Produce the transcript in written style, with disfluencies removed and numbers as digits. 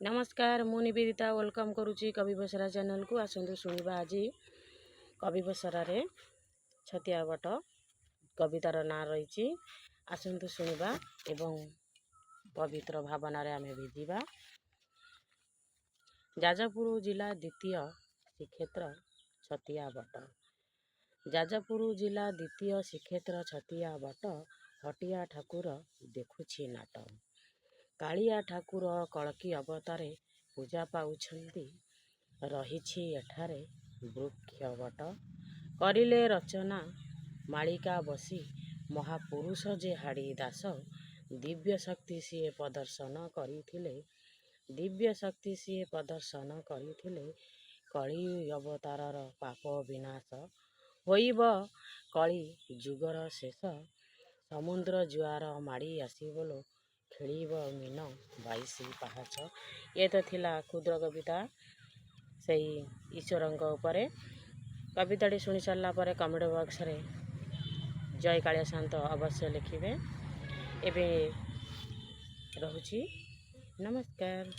नमस्कार मु निवेदिता वेलकम करुच्ची कवि बसरा चैनल को आसतु शुणा आज कवि बसरा रे छतिया बट कवितार ना रही आसतु शुणा एवं पवित्र भावना रे आमे भिजिबा। जाजपुर जिला द्वितीय श्रीक्षेत्र छतिया बट। जाजपुर जिला द्वितीय श्रीक्षेत्र छतिया बट हटिया ठाकुर देखुछि नाट। कालिया ठाकुर कलकी अवतारे पूजा पाउछंती रहिछि एठारे वृक्ष बट। करिले रचना मालिका बसी महापुरुष जे हाड़ी दास दिव्य शक्ति सीए प्रदर्शन करिथिले। दिव्य शक्ति सीए प्रदर्शन करिथिले कली अवतारर पाप विनाश होइब कली जुगर शेष। समुद्र जुआर माड़ी आसीबलो खेलिब मीन 22 पाहाच। ये तो थिला क्षुद्र कविता से ईश्वरंक उपरे। कविताटी शुणी सारा पर कमेंट बॉक्स रे जय कालिया शांत अवश्य लिखिबे। एबे रहुछि नमस्कार।